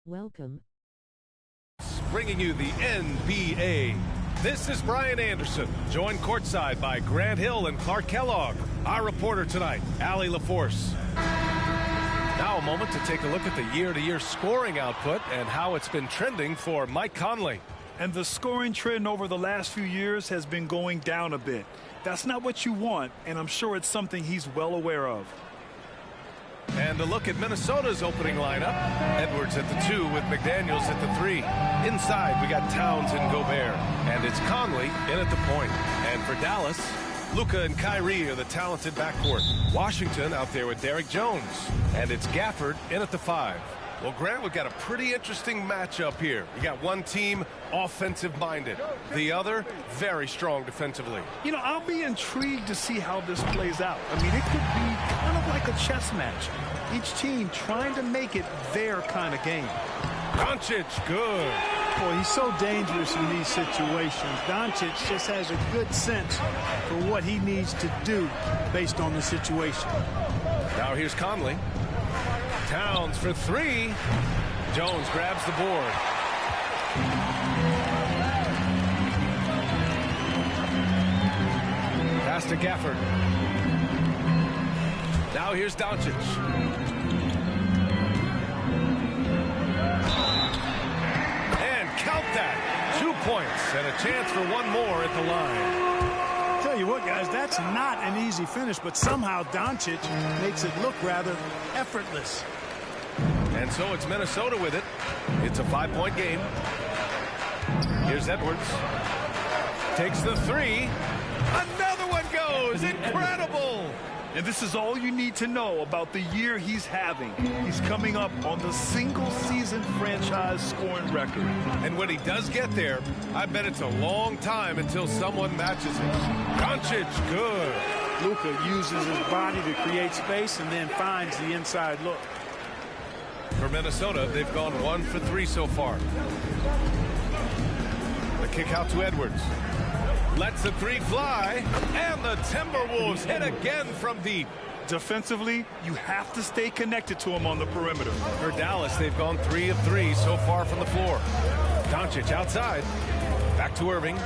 Welcome. Bringing you the NBA. This is Brian Anderson, joined courtside by Grant Hill and Clark Kellogg. Our reporter tonight, Allie LaForce. Now a moment to take a look at the year-to-year scoring output and how it's been trending for Mike Conley. And the scoring trend over the last few years has been going down a bit. That's not what you want, and I'm sure it's something he's well aware of. And a look at Minnesota's opening lineup. Edwards at the 2 with McDaniels at the 3. Inside, we got Towns and Gobert. And it's Conley in at the point. And for Dallas, Luka and Kyrie are the talented backcourt. Washington out there with Derrick Jones. And it's Gafford in at the 5. Well, Grant, we've got a pretty interesting matchup here. You got one team offensive-minded, the other very strong defensively. You know, I'll be intrigued to see how this plays out. I mean, it could be kind of like a chess match. Each team trying to make it their kind of game. Doncic, good. Boy, he's so dangerous in these situations. Doncic just has a good sense for what he needs to do based on the situation. Now here's Conley. Towns for 3. Jones grabs the board. Pass to Gafford. Now here's Doncic. And count that. 2 points and a chance for one more at the line. Tell you what, guys, that's not an easy finish, but somehow Doncic makes it look rather effortless. And so it's Minnesota with it. It's a 5-point game. Here's Edwards. Takes the 3. Another one goes. Incredible. And this is all you need to know about the year he's having. He's coming up on the single-season franchise scoring record. And when he does get there, I bet it's a long time until someone matches him. Doncic, good. Luka uses his body to create space and then finds the inside look. For Minnesota, they've gone 1 for 3 so far. The kick out to Edwards. Lets the 3 fly, and the Timberwolves hit again from deep. Defensively, you have to stay connected to him on the perimeter. For Dallas, they've gone 3 of 3 so far from the floor. Doncic outside. Back to Irving.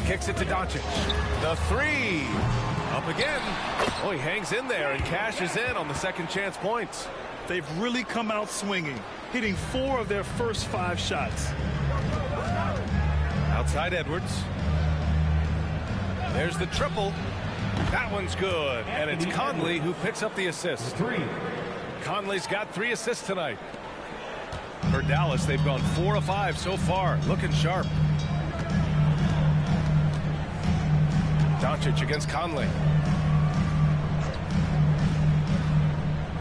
Kicks it to Doncic. The 3. Up again. Oh, he hangs in there and cashes in on the second chance points. They've really come out swinging, hitting 4 of their first 5 shots. Outside Edwards. There's the triple. That one's good. And it's Conley who picks up the assist. 3. Conley's got 3 assists tonight. For Dallas, they've gone 4 of 5 so far. Looking sharp. Doncic against Conley.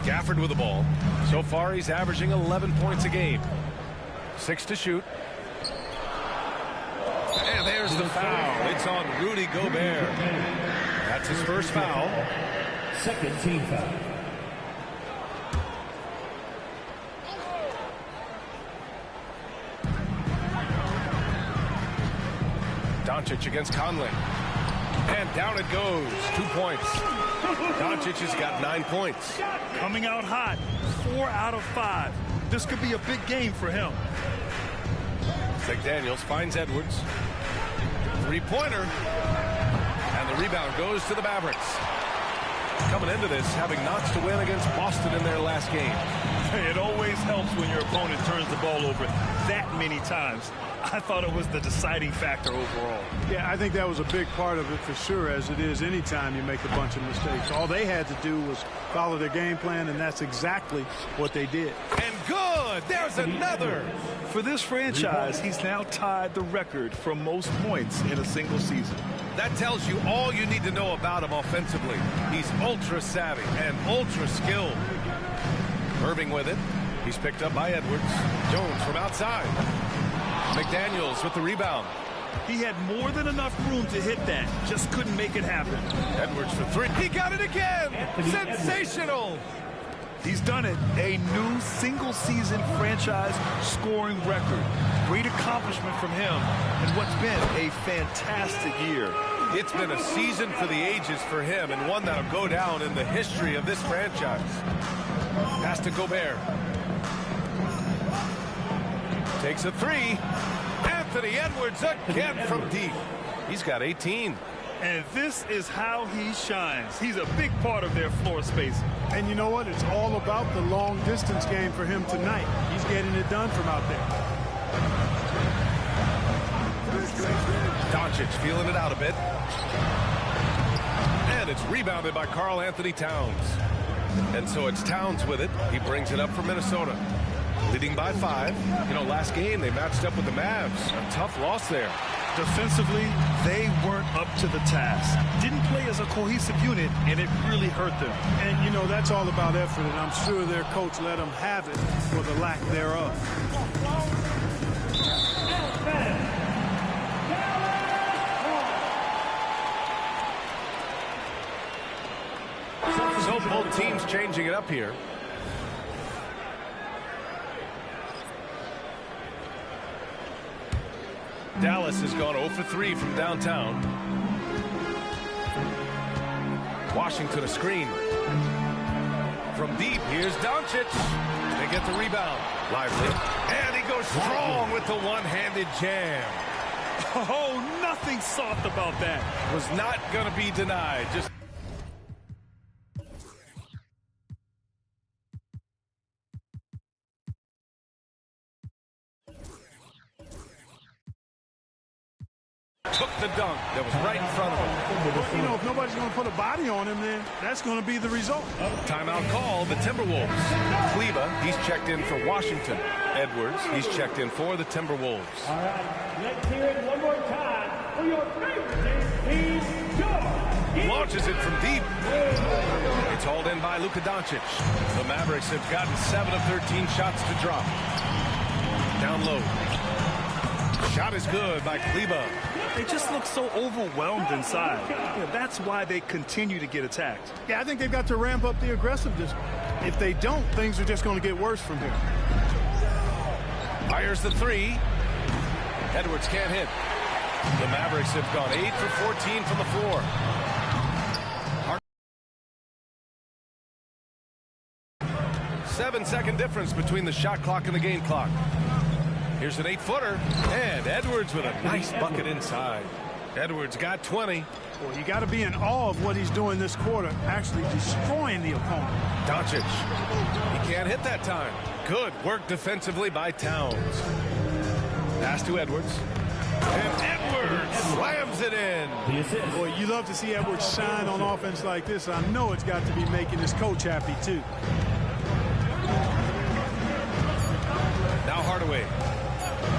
Gafford with the ball. So far, he's averaging 11 points a game. 6 to shoot. And there's the foul. It's on Rudy Gobert. That's his first foul. Second team foul. Doncic against Conley. And down it goes. 2 points. Doncic has got 9 points. Coming out hot. 4 out of 5. This could be a big game for him. McDaniels finds Edwards. 3-pointer. And the rebound goes to the Mavericks. Coming into this, having notched to win against Boston in their last game. It always helps when your opponent turns the ball over that many times. I thought it was the deciding factor overall. Yeah, I think that was a big part of it for sure, as it is anytime you make a bunch of mistakes. All they had to do was follow their game plan, and that's exactly what they did. And good! There's another! For this franchise, he's now tied the record for most points in a single season. That tells you all you need to know about him offensively. He's ultra savvy and ultra skilled. Irving with it. He's picked up by Edwards. Jones from outside. McDaniels with the rebound. He had more than enough room to hit that. Just couldn't make it happen. Edwards for 3. He got it again! Sensational! He's done it. A new single-season franchise scoring record. Great accomplishment from him in what's been a fantastic year. It's been a season for the ages for him, and one that'll go down in the history of this franchise. Pass to Gobert. Takes a three. Anthony Edwards again from deep. He's got 18. And this is how he shines. He's a big part of their floor spacing. And you know what? It's all about the long distance game for him tonight. He's getting it done from out there. Doncic feeling it out a bit. And it's rebounded by Karl Anthony Towns. And so it's Towns with it. He brings it up for Minnesota. Leading by 5. You know, last game they matched up with the Mavs. A tough loss there. Defensively, they weren't up to the task. Didn't play as a cohesive unit, and it really hurt them. And, you know, that's all about effort, and I'm sure their coach let them have it for the lack thereof. So both teams changing it up here. Dallas has gone 0 for 3 from downtown. Washington a screen. From deep, here's Doncic. They get the rebound. Lively. And he goes strong with the one-handed jam. Oh, nothing soft about that. Was not going to be denied. Just took the dunk that was right in front of him. Well, you know, if nobody's going to put a body on him, then that's going to be the result. Timeout call, the Timberwolves. Kleba, he's checked in for Washington. Edwards, he's checked in for the Timberwolves. All right, let's hear it one more time for your favorite team, George. Launches it from deep. It's hauled in by Luka Doncic. The Mavericks have gotten 7 of 13 shots to drop. Down low. Shot is good by Kleba. They just look so overwhelmed inside. Yeah, that's why they continue to get attacked. Yeah, I think they've got to ramp up the aggressiveness. If they don't, things are just going to get worse from here. Fires the three. Edwards can't hit. The Mavericks have gone 8 for 14 from the floor. 7-second difference between the shot clock and the game clock. Here's an 8-footer, and Edwards with a nice bucket inside. Edwards got 20. Well, you got to be in awe of what he's doing this quarter, actually destroying the opponent. Doncic, he can't hit that time. Good work defensively by Towns. Pass to Edwards. And Edwards slams it in. Boy, you love to see Edwards shine on offense like this. I know it's got to be making his coach happy, too. Now Hardaway.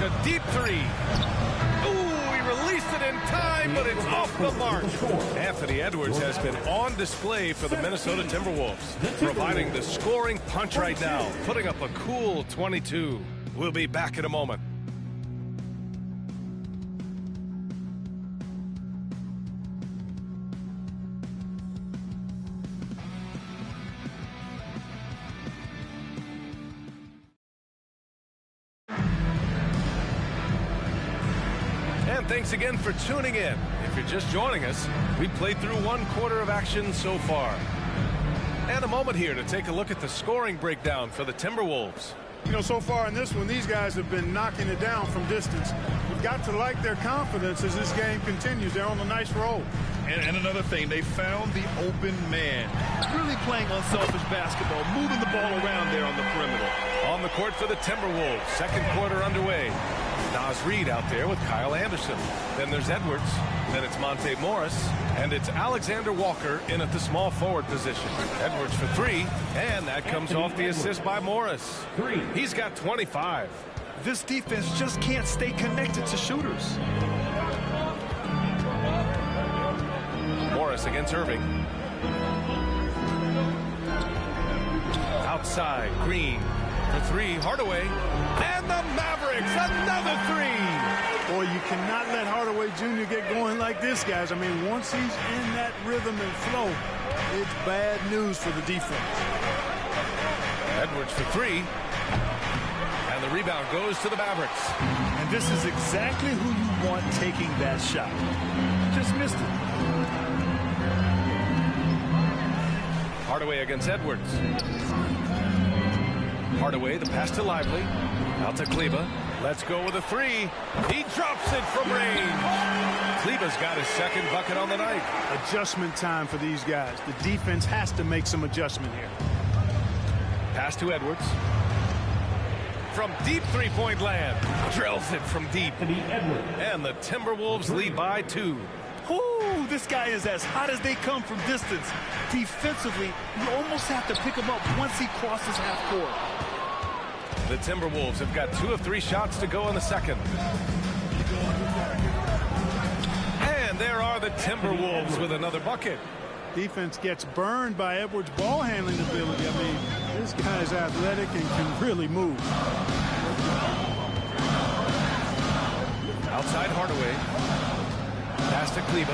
The deep three. Ooh, he released it in time, but it's off the mark. Anthony Edwards has been on display for the Minnesota Timberwolves, providing the scoring punch right now, putting up a cool 22. We'll be back in a moment. Thanks again for tuning in. If you're just joining us, we played through 1 quarter of action so far. And a moment here to take a look at the scoring breakdown for the Timberwolves. You know, so far in this one, these guys have been knocking it down from distance. You've got to like their confidence as this game continues. They're on a nice roll. And another thing, they found the open man. Really playing unselfish basketball, moving the ball around there on the perimeter. On the court for the Timberwolves, 2nd quarter underway. Naz Reid out there with Kyle Anderson. Then there's Edwards. Then it's Monte Morris. And it's Alexander Walker in at the small forward position. Edwards for 3. And that comes off the assist by Morris. He's got 25. This defense just can't stay connected to shooters. Morris against Irving. Outside, Green for 3. Hardaway. And the Mavericks, another 3. Boy, you cannot let Hardaway Jr. get going like this, guys. I mean, once he's in that rhythm and flow, it's bad news for the defense. Edwards for 3. And the rebound goes to the Mavericks. And this is exactly who you want taking that shot. just missed it. Hardaway against Edwards. Hardaway, the pass to Lively. Out to Kleber. Let's go with a three. He drops it from range. Kleber's got his second bucket on the night. Adjustment time for these guys. The defense has to make some adjustment here. Pass to Edwards. From deep three-point land. Drills it from deep. And the Timberwolves lead by 2. Ooh, this guy is as hot as they come from distance. Defensively, you almost have to pick him up once he crosses half court. The Timberwolves have got 2 of 3 shots to go in the second. And there are the Timberwolves with another bucket. Defense gets burned by Edwards' ball handling ability. I mean, this guy's athletic and can really move. Outside Hardaway. Pass to Kleber.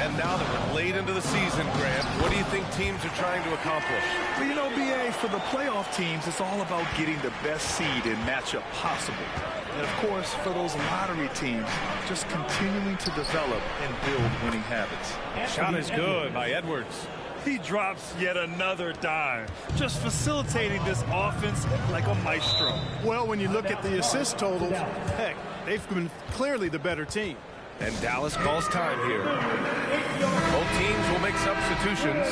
And now that we're late into the season, Grant, what do you think teams are trying to accomplish? Well, you know, B.A., for the playoff teams, it's all about getting the best seed and matchup possible. And, of course, for those lottery teams, just continuing to develop and build winning habits. Shot is good by Edwards. He drops yet another dime, just facilitating this offense like a maestro. Well, when you look at the assist totals, heck, they've been clearly the better team. And Dallas calls time here. Both teams will make substitutions.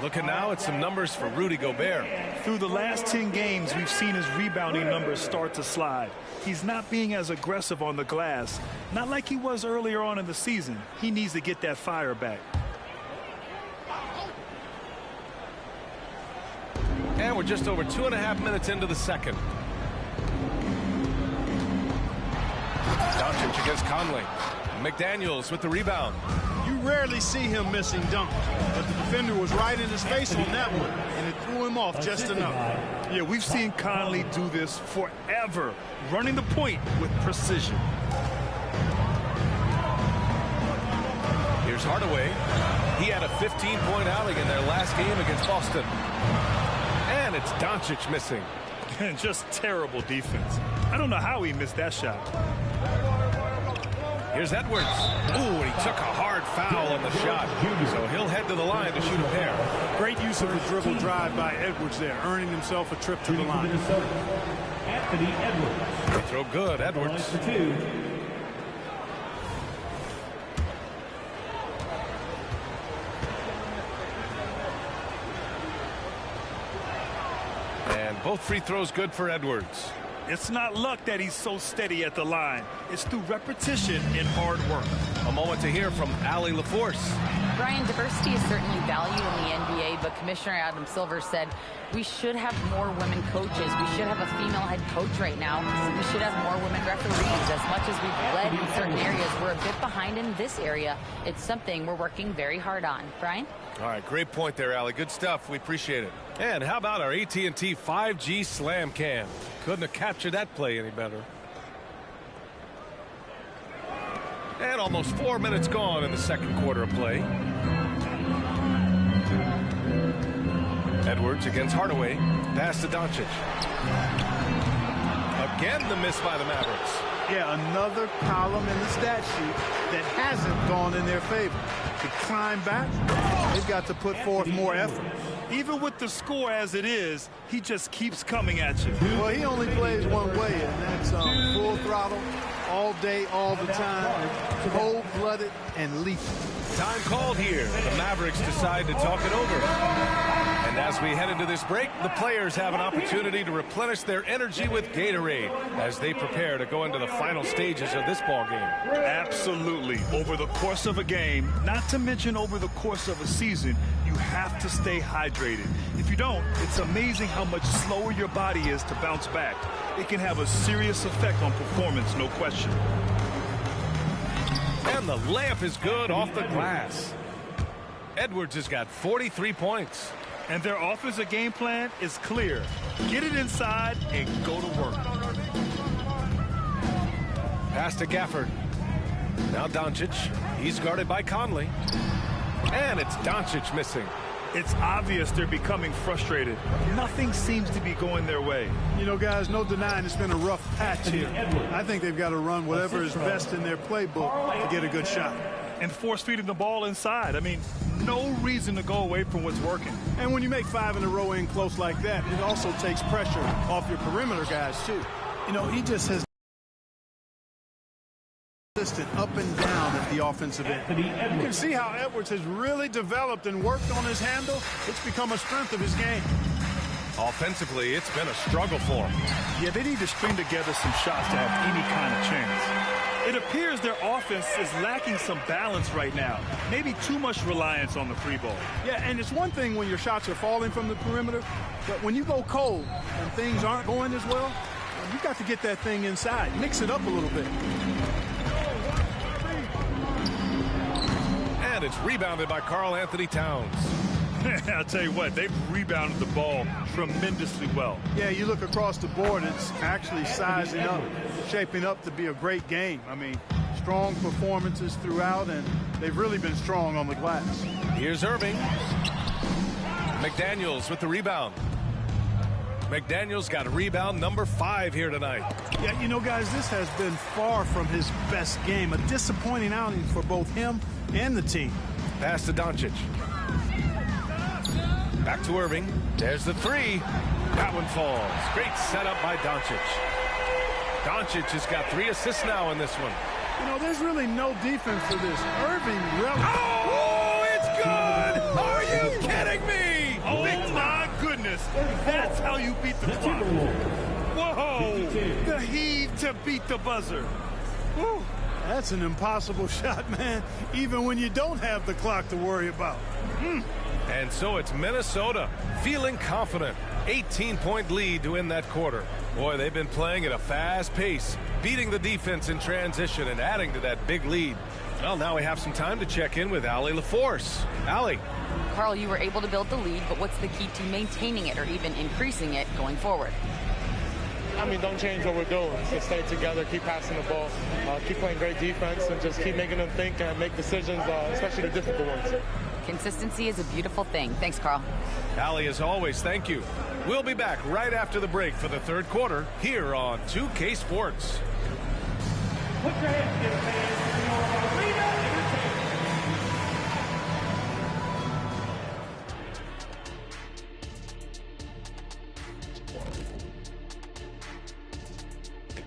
Looking now at some numbers for Rudy Gobert. Through the last 10 games, we've seen his rebounding numbers start to slide. He's not being as aggressive on the glass, not like he was earlier on in the season. He needs to get that fire back. And we're just over 2.5 minutes into the second. Doncic against Conley. McDaniels with the rebound. You rarely see him missing dunks, but the defender was right in his face on that one, and it threw him off just enough. Yeah, we've seen Conley do this forever, running the point with precision. Here's Hardaway. He had a 15-point outing in their last game against Boston. And it's Doncic missing. And just terrible defense. I don't know how he missed that shot. Here's Edwards. Ooh, and he took a hard foul on the shot. So he'll head to the line to shoot a pair. Great use of the dribble drive by Edwards there, earning himself a trip to the line. Anthony Edwards. They throw good, Edwards. And both free throws good for Edwards. It's not luck that he's so steady at the line. It's through repetition and hard work. A moment to hear from Allie LaForce. Brian, diversity is certainly valued in the NBA, but Commissioner Adam Silver said we should have more women coaches. We should have a female head coach right now. We should have more women referees. As much as we've led in certain areas, we're a bit behind in this area. It's something we're working very hard on. Brian? All right, great point there, Allie. Good stuff. We appreciate it. And how about our AT&T 5G Slam Cam? Couldn't have captured that play any better. And almost 4 minutes gone in the second quarter of play. Edwards against Hardaway. Pass to Doncic. Again, the miss by the Mavericks. Yeah, another column in the stat sheet that hasn't gone in their favor. To climb back, they've got to put forth more effort. Even with the score as it is, he just keeps coming at you. Well, he only plays one way, and that's full throttle, all day, all the time, cold-blooded and lethal. Time called here. The Mavericks decide to talk it over. And as we head into this break, the players have an opportunity to replenish their energy with Gatorade as they prepare to go into the final stages of this ball game. Absolutely. Over the course of a game, not to mention over the course of a season, you have to stay hydrated. If you don't, it's amazing how much slower your body is to bounce back. It can have a serious effect on performance, no question. And the layup is good off the glass. Edwards has got 43 points. And their offensive game plan is clear. Get it inside and go to work. Pass to Gafford. Now Doncic. He's guarded by Conley. And it's Doncic missing. It's obvious they're becoming frustrated. Nothing seems to be going their way. You know, guys, no denying it's been a rough patch here. I think they've got to run whatever is best in their playbook to get a good shot. And force feeding the ball inside. I mean, no reason to go away from what's working. And when you make 5 in a row in close like that, it also takes pressure off your perimeter guys, too. You know, he just has up and down at the offensive end. You can see how Edwards has really developed and worked on his handle. It's become a strength of his game. Offensively, it's been a struggle for him. Yeah, they need to string together some shots to have any kind of chance. It appears their offense is lacking some balance right now. Maybe too much reliance on the free ball. Yeah, and it's one thing when your shots are falling from the perimeter, but when you go cold and things aren't going as well, you got to get that thing inside. Mix it up a little bit. And it's rebounded by Karl-Anthony Towns. I'll tell you what, they've rebounded the ball tremendously well. Yeah, you look across the board, it's actually sizing up, shaping up to be a great game. I mean, strong performances throughout, and they've really been strong on the glass. Here's Irving. McDaniels with the rebound. McDaniels got a rebound number 5 here tonight. Yeah, you know, guys, this has been far from his best game. A disappointing outing for both him and the team. Pass to Doncic. Back to Irving. There's the 3. That one falls. Great setup by Doncic. Doncic has got 3 assists now in this one. You know, there's really no defense for this. Irving really... Oh, it's good! Are you kidding me? Oh, my goodness. That's how you beat the clock. Whoa! The heave to beat the buzzer. Whew. That's an impossible shot, man, even when you don't have the clock to worry about. And so it's Minnesota feeling confident. 18-point lead to win that quarter. Boy, they've been playing at a fast pace, beating the defense in transition and adding to that big lead. Well, now we have some time to check in with Allie LaForce. Allie. Carl, you were able to build the lead, but what's the key to maintaining it or even increasing it going forward? I mean, don't change what we're doing. Just stay together, keep passing the ball, keep playing great defense, and just keep making them think and make decisions, especially the difficult ones. Consistency is a beautiful thing. Thanks, Carl. Allie, as always, thank you. We'll be back right after the break for the third quarter here on 2K Sports. Put your hands together, fans, for your arena entertainment.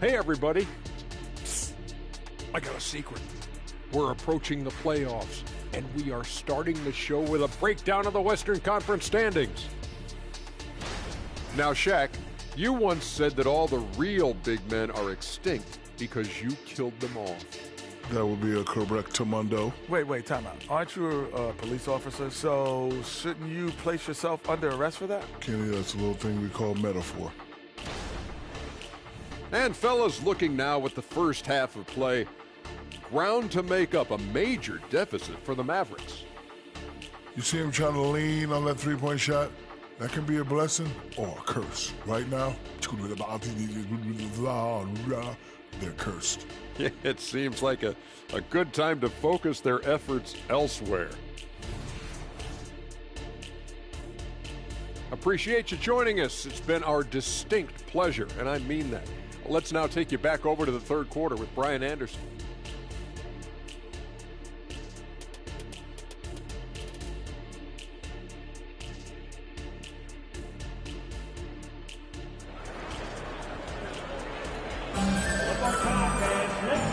Hey, everybody. Psst. I got a secret. We're approaching the playoffs, and we are starting the show with a breakdown of the Western Conference standings. Now, Shaq, you once said that all the real big men are extinct because you killed them all. That would be a correct Mundo. Wait, time out. Aren't you a police officer? So shouldn't you place yourself under arrest for that? Kenny, that's a little thing we call metaphor. And fellas, looking now at the first half of play, ground to make up a major deficit for the Mavericks. You see him trying to lean on that three-point shot? That can be a blessing or a curse. Right now, they're cursed. It seems like a good time to focus their efforts elsewhere. Appreciate you joining us. It's been our distinct pleasure, and I mean that. Let's now take you back over to the third quarter with Brian Anderson.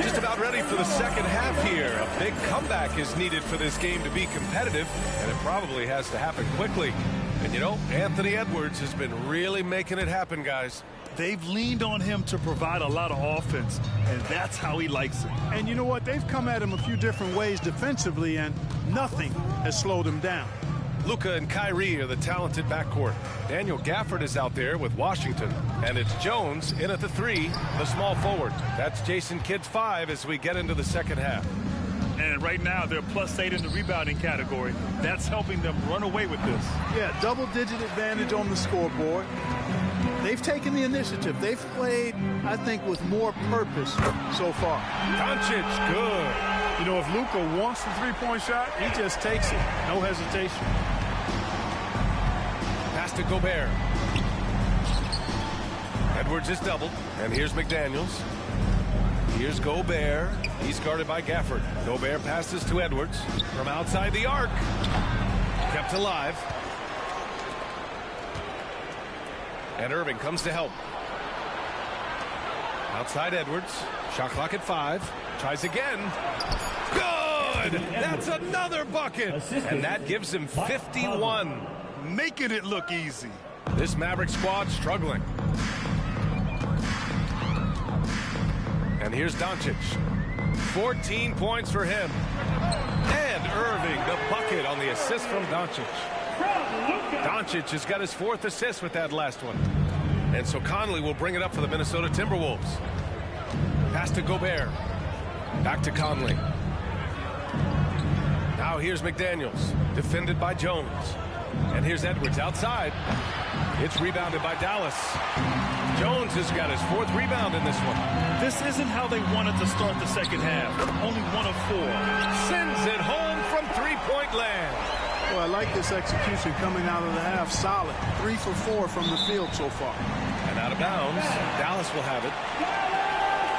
Just about ready for the second half here. A big comeback is needed for this game to be competitive, and it probably has to happen quickly. And you know, Anthony Edwards has been really making it happen, guys. They've leaned on him to provide a lot of offense, and that's how he likes it. And you know what? They've come at him a few different ways defensively, and nothing has slowed him down. Luka and Kyrie are the talented backcourt. Daniel Gafford is out there with Washington. And it's Jones in at the 3, the small forward. That's Jason Kidd's 5 as we get into the second half. And right now, they're +8 in the rebounding category. That's helping them run away with this. Yeah, double-digit advantage on the scoreboard. They've taken the initiative. They've played, I think, with more purpose so far. Doncic, good. You know, if Luka wants the three-point shot, he just takes it. No hesitation. Pass to Gobert. Edwards is doubled, and here's McDaniels. Here's Gobert. He's guarded by Gafford. Gobert passes to Edwards from outside the arc. Kept alive. And Irving comes to help. Outside Edwards. Shot clock at 5. Tries again. Good! That's another bucket! And that gives him 51. Making it look easy. This Maverick squad struggling. And here's Doncic. 14 points for him. And Irving, the bucket on the assist from Doncic. Doncic has got his 4th assist with that last one. And so Conley will bring it up for the Minnesota Timberwolves. Pass to Gobert. Back to Conley. Now here's McDaniels. Defended by Jones. And here's Edwards outside. It's rebounded by Dallas. Jones has got his 4th rebound in this one. This isn't how they wanted to start the second half. Only 1 of 4. Sends it home from three-point land. Well, I like this execution coming out of the half. Solid. 3 for 4 from the field so far. And out of bounds, Dallas will have it.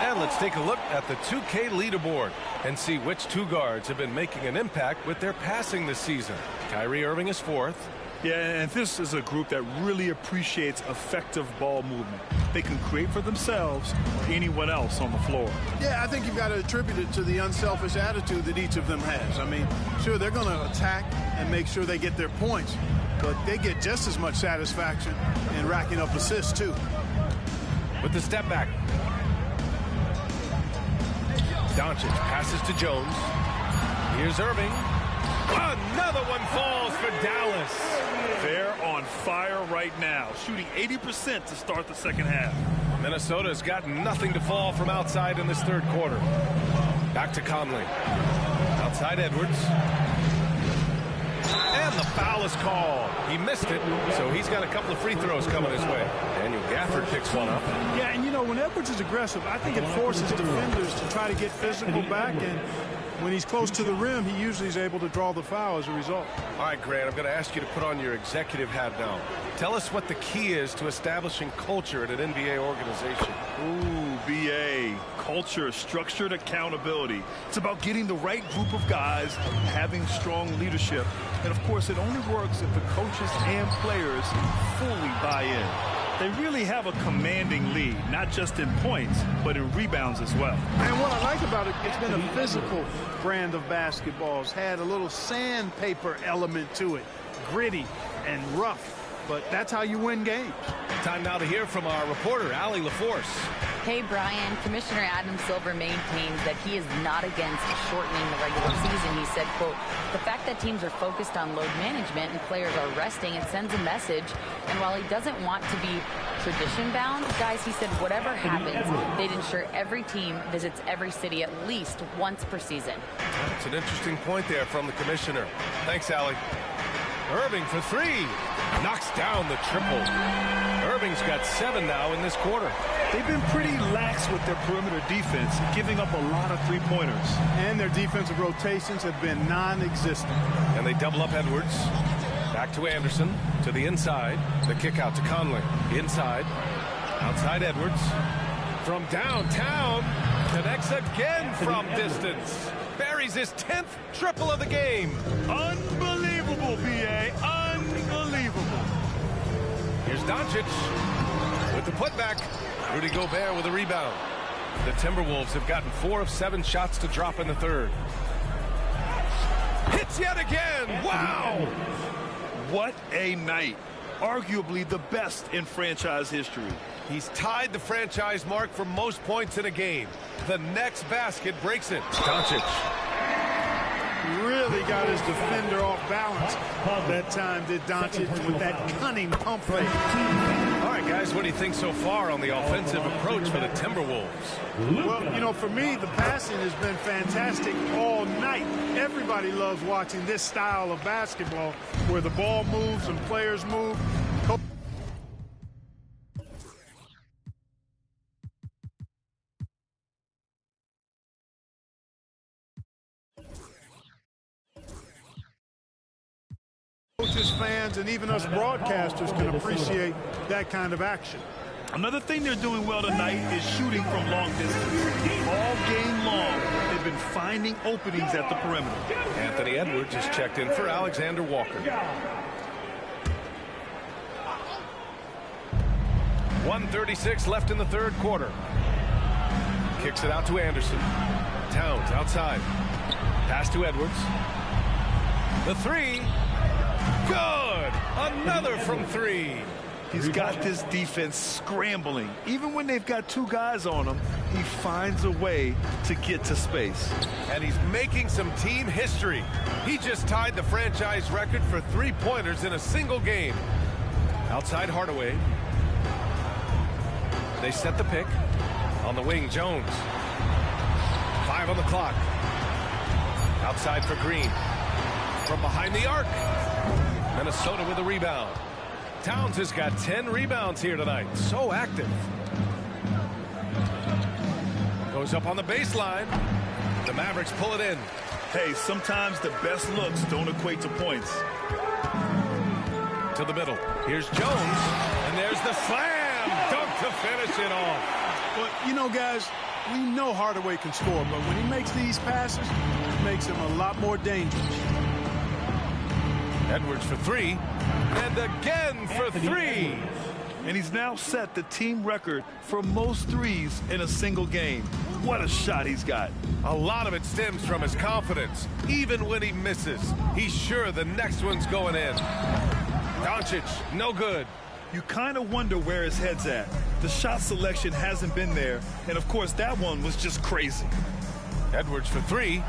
And let's take a look at the 2K leaderboard and see which 2 guards have been making an impact with their passing this season. Kyrie Irving is 4th. Yeah, and this is a group that really appreciates effective ball movement. They can create for themselves or anyone else on the floor. Yeah, I think you've got to attribute it to the unselfish attitude that each of them has. I mean, sure, they're going to attack and make sure they get their points, but they get just as much satisfaction in racking up assists, too. With the step back. Doncic passes to Jones. Here's Irving. Another one falls for Dallas. They're on fire right now, shooting 80% to start the second half. Minnesota's got nothing to fall from outside in this 3rd quarter. Back to Conley. Outside Edwards. And the foul is called. He missed it, so he's got a couple of free throws coming his way. Daniel Gafford picks one up. Yeah, and you know, when Edwards is aggressive, I think it forces defenders to try to get physical back, and when he's close to the rim, he usually is able to draw the foul as a result. All right, Grant, I'm going to ask you to put on your executive hat now. Tell us what the key is to establishing culture at an NBA organization. Ooh, BA. Culture, structured accountability. It's about getting the right group of guys, having strong leadership. And, of course, it only works if the coaches and players fully buy in. They really have a commanding lead, not just in points, but in rebounds as well. And what I like about it, it's been a physical brand of basketball. It's had a little sandpaper element to it, gritty and rough. But that's how you win games. Time now to hear from our reporter, Allie LaForce. Hey, Brian. Commissioner Adam Silver maintains that he is not against shortening the regular season. He said, quote, the fact that teams are focused on load management and players are resting, it sends a message. And while he doesn't want to be tradition-bound, guys, he said whatever happens, they'd ensure every team visits every city at least once per season. That's an interesting point there from the commissioner. Thanks, Allie. Irving for 3. Knocks down the triple. Irving's got 7 now in this quarter. They've been pretty lax with their perimeter defense, giving up a lot of three-pointers. And their defensive rotations have been non-existent. And they double up Edwards. Back to Anderson, to the inside. The kick out to Conley. Inside. Outside Edwards. From downtown. Connects again from distance. Buries his 10th triple of the game. Unbelievable, B.A. Unbelievable. Here's Doncic with the putback. Rudy Gobert with a rebound. The Timberwolves have gotten 4 of 7 shots to drop in the 3rd. Hits yet again. Wow. What a night. Arguably the best in franchise history. He's tied the franchise mark for most points in a game. The next basket breaks it. Doncic. Really got his defender off balance. That time did Doncic with that cunning pump fake. All right, guys, what do you think so far on the offensive approach for the Timberwolves? Well, you know, for me, the passing has been fantastic all night. Everybody loves watching this style of basketball where the ball moves and players move. Coaches, fans, and even us broadcasters can appreciate that kind of action. Another thing they're doing well tonight is shooting from long distance. All game long, they've been finding openings at the perimeter. Anthony Edwards is checked in for Alexander Walker. 1:36 left in the third quarter. Kicks it out to Anderson. Towns outside. Pass to Edwards. The three. Good. Another from three. He's got this defense scrambling. Even when they've got two guys on him, he finds a way to get to space. And he's making some team history. He just tied the franchise record for three-pointers in a single game. Outside Hardaway. They set the pick. On the wing, Jones. 5 on the clock. Outside for Green. From behind the arc. Minnesota with a rebound. Towns has got 10 rebounds here tonight. So active. Goes up on the baseline. The Mavericks pull it in. Hey, sometimes the best looks don't equate to points. To the middle. Here's Jones. And there's the slam. Dunk to finish it off. But, you know, guys, we know Hardaway can score, but when he makes these passes, it makes him a lot more dangerous. Edwards for three. And again for three. And he's now set the team record for most threes in a single game. What a shot he's got. A lot of it stems from his confidence. Even when he misses, he's sure the next one's going in. Doncic, no good. You kind of wonder where his head's at. The shot selection hasn't been there. And, of course, that one was just crazy. Edwards for three.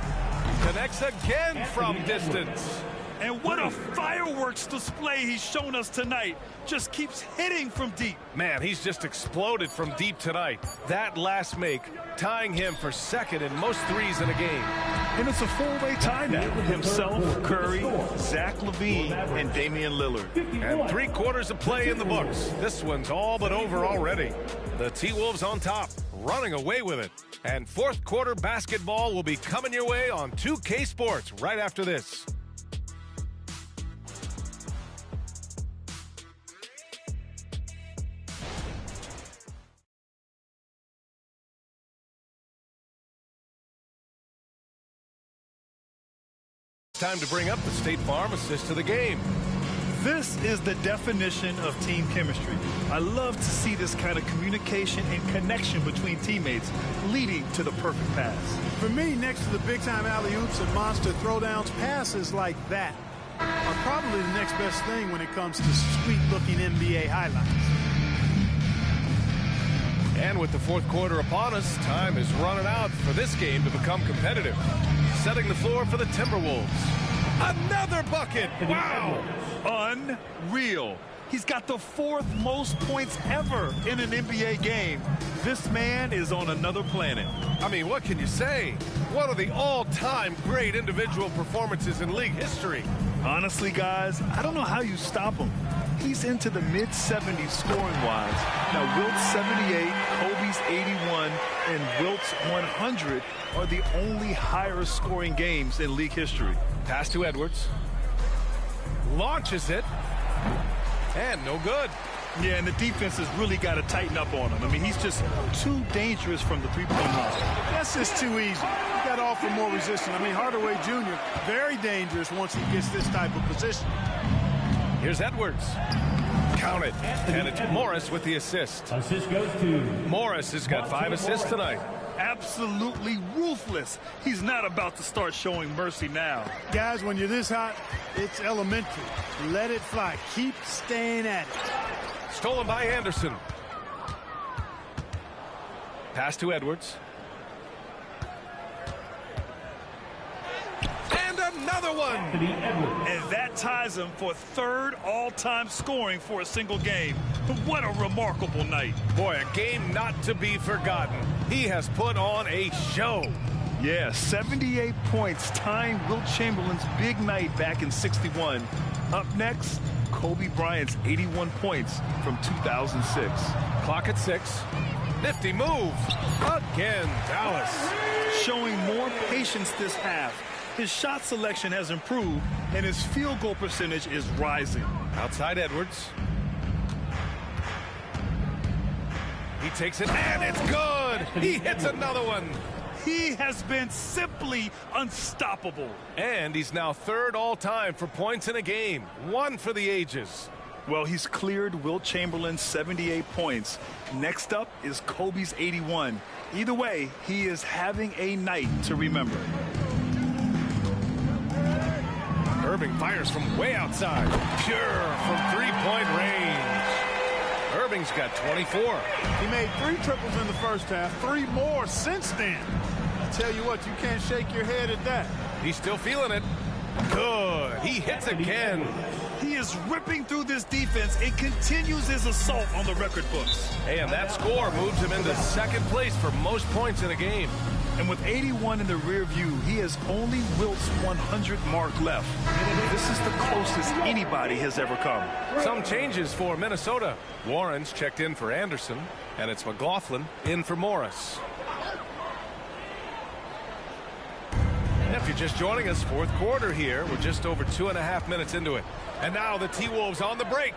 Connects again from distance. And what a fireworks display he's shown us tonight. Just keeps hitting from deep. Man, he's just exploded from deep tonight. That last make, tying him for second in most threes in a game. And it's a four-way tie now. Himself, Curry, Zach LaVine, and Damian Lillard. And 3 quarters of play in the books. This one's all but over already. The T-Wolves on top, running away with it. And fourth quarter basketball will be coming your way on 2K Sports right after this. Time to bring up the State Farm assist to the game. This is the definition of team chemistry. I love to see this kind of communication and connection between teammates leading to the perfect pass. For me, next to the big-time alley-oops and monster throwdowns, passes like that are probably the next best thing when it comes to sweet-looking NBA highlights. And with the fourth quarter upon us, time is running out for this game to become competitive. Setting the floor for the Timberwolves. Another bucket! Wow! Unreal. He's got the 4th most points ever in an NBA game. This man is on another planet. I mean, what can you say? One of the all-time great individual performances in league history. Honestly, guys, I don't know how you stop him. He's into the mid-70s scoring-wise. Now, Wilt's 78, Kobe's 81, and Wilt's 100 are the only higher-scoring games in league history. Pass to Edwards. Launches it. And no good. Yeah, and the defense has really got to tighten up on him. I mean, he's just too dangerous from the three-point line. That's just too easy. You got to offer more resistance. I mean, Hardaway Jr., very dangerous once he gets this type of position. Here's Edwards. Count it. And it's Morris with the assist. Assist goes to Morris has got 5 assists tonight. Absolutely ruthless. He's not about to start showing mercy now. Guys, when you're this hot, it's elementary. Let it fly. Keep staying at it. Stolen by Anderson. Pass to Edwards. And another one. And that ties him for 3rd all-time scoring for a single game. But what a remarkable night. Boy, a game not to be forgotten. He has put on a show. Yeah, 78 points, tying Wilt Chamberlain's big night back in '61. Up next, Kobe Bryant's 81 points from 2006. Clock at 6. Nifty move. Again, Dallas. Showing more patience this half. his shot selection has improved, and his field goal percentage is rising. Outside Edwards. He takes it, and it's good! He hits another one! He has been simply unstoppable. And he's now third all-time for points in a game. One for the ages. Well, he's cleared Wilt Chamberlain's 78 points. Next up is Kobe's 81. Either way, he is having a night to remember. Irving fires from way outside. Pure from three-point range. Irving's got 24. He made 3 triples in the first half, 3 more since then. I tell you what, you can't shake your head at that. He's still feeling it. Good. He hits again. He is ripping through this defense and continues his assault on the record books. Hey, and that score moves him into second place for most points in a game. And with 81 in the rear view, he has only Wilt's 100 mark left. This is the closest anybody has ever come. Some changes for Minnesota. Warren's checked in for Anderson, and it's McLaughlin in for Morris. If you're just joining us, fourth quarter here. We're just over 2.5 minutes into it. And now the T-Wolves on the break.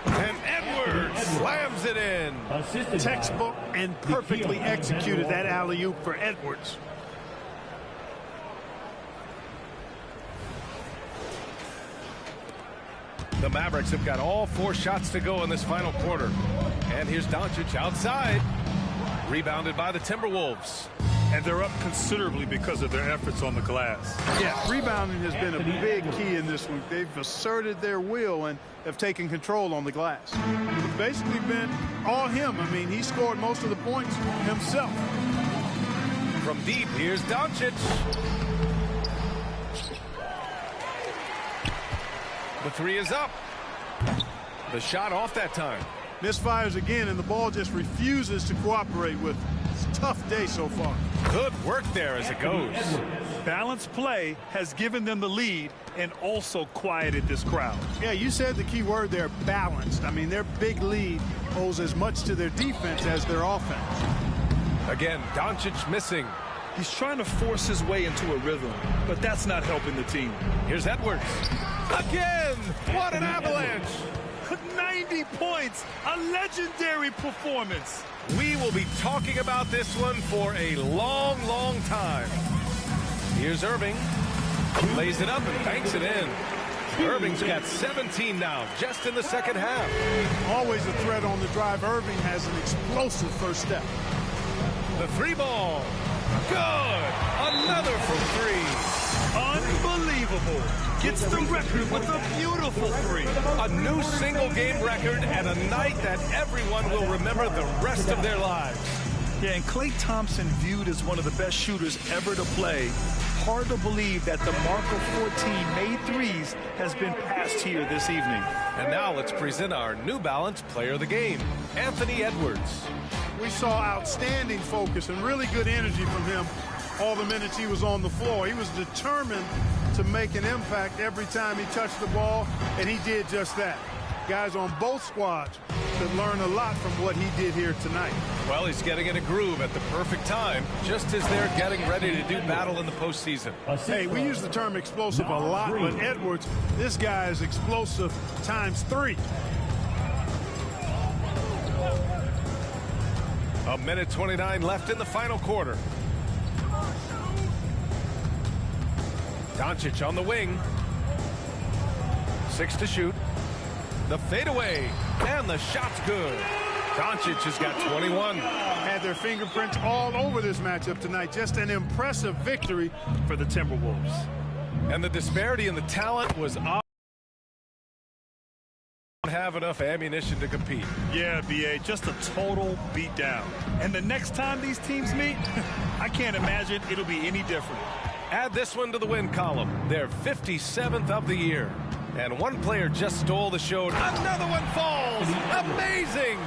And Edwards slams it in. Textbook and perfectly executed that alley-oop for Edwards. The Mavericks have got all 4 shots to go in this final quarter. And here's Doncic outside. Rebounded by the Timberwolves. And they're up considerably because of their efforts on the glass. Yeah, rebounding has been a big key in this one. They've asserted their will and have taken control on the glass. It's basically been all him. I mean, he scored most of the points himself. From deep, here's Doncic. The 3 is up. The shot off that time. Misfires again, and the ball just refuses to cooperate with him. It's a tough day so far. Good work there as it goes. Balanced play has given them the lead and also quieted this crowd. Yeah, you said the key word there, balanced. I mean, their big lead owes as much to their defense as their offense. Again, Doncic missing. He's trying to force his way into a rhythm, but that's not helping the team. Here's Edwards. Again! What an avalanche! 90 points, a legendary performance. We will be talking about this one for a long, long time. Here's Irving. Lays it up and banks it in. Irving's got 17 now, just in the second half. Always a threat on the drive. Irving has an explosive first step. The 3 ball. Good. Another from 3. Unbelievable. Gets the record with a beautiful 3. A new single-game record and a night that everyone will remember the rest of their lives. Yeah, and Klay Thompson viewed as one of the best shooters ever to play. Hard to believe that the mark of 14 made threes has been passed here this evening. And now let's present our New Balance Player of the Game, Anthony Edwards. We saw outstanding focus and really good energy from him all the minutes he was on the floor. He was determined to make an impact every time he touched the ball, and he did just that. Guys on both squads could learn a lot from what he did here tonight. Well, he's getting in a groove at the perfect time, just as they're getting ready to do battle in the postseason. Hey, we use the term explosive a lot, but Edwards, this guy is explosive times 3. A minute 29 left in the final quarter. Doncic on the wing. 6 to shoot. The fadeaway, and the shot's good. Doncic has got 21. Had their fingerprints all over this matchup tonight. Just an impressive victory for the Timberwolves. And the disparity in the talent was obvious. Have enough ammunition to compete. Yeah, BA, just a total beatdown. And the next time these teams meet, I can't imagine it'll be any different. Add this one to the win column. They're 57th of the year. And one player just stole the show. Another one falls. Amazing.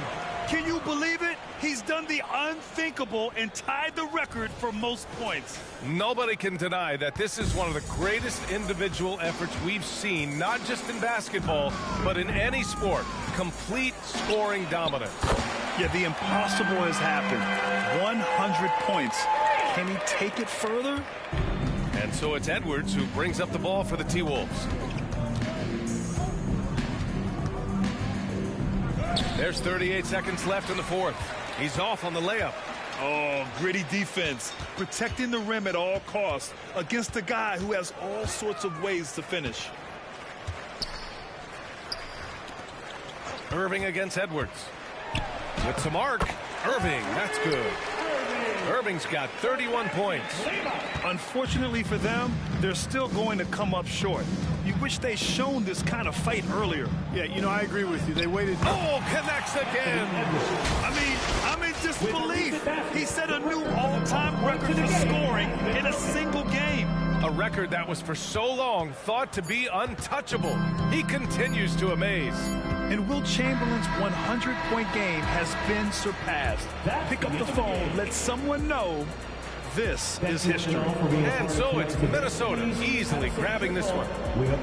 Can you believe it? He's done the unthinkable and tied the record for most points. Nobody can deny that this is one of the greatest individual efforts we've seen, not just in basketball, but in any sport. Complete scoring dominance. Yeah, the impossible has happened. 100 points. Can he take it further? And so it's Edwards who brings up the ball for the T-Wolves. There's 38 seconds left in the fourth. He's off on the layup. Oh, gritty defense. Protecting the rim at all costs against a guy who has all sorts of ways to finish. Irving against Edwards. With some arc. Irving, that's good. Irving's got 31 points. Unfortunately for them, they're still going to come up short. You wish they'd shown this kind of fight earlier. Yeah, you know, I agree with you. They waited. Oh, connects again. I'm in disbelief. He set a new all-time record for scoring in a single game. A record that was for so long thought to be untouchable. He continues to amaze. And Wilt Chamberlain's 100-point game has been surpassed. Pick up the phone, let someone know this is history. And so it's Minnesota easily grabbing this one.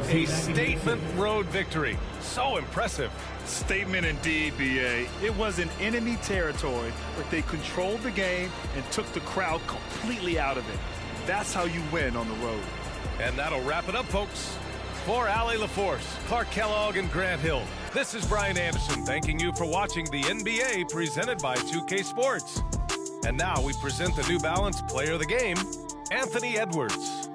A statement road victory. So impressive. Statement indeed, B.A. It was in enemy territory, but they controlled the game and took the crowd completely out of it. That's how you win on the road. And that'll wrap it up, folks. For Allie LaForce, Clark Kellogg, and Grant Hill, this is Brian Anderson thanking you for watching the NBA presented by 2K Sports. And now we present the New Balance Player of the Game, Anthony Edwards.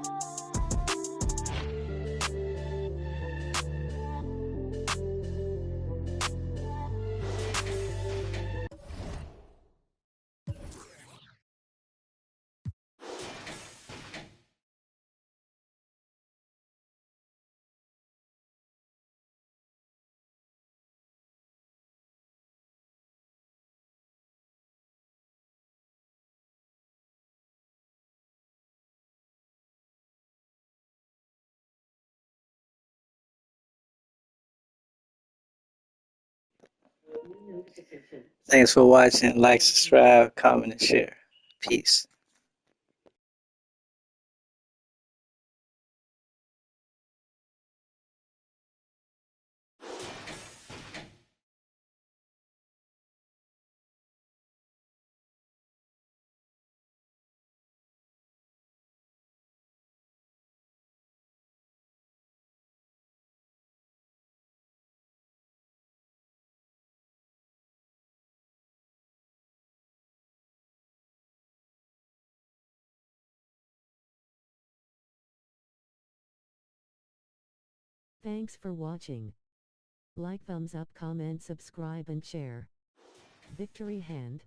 Thanks for watching. Like, subscribe, comment, and share. Peace. Thanks for watching. Like, thumbs up, comment, subscribe, and share. Victory Hand.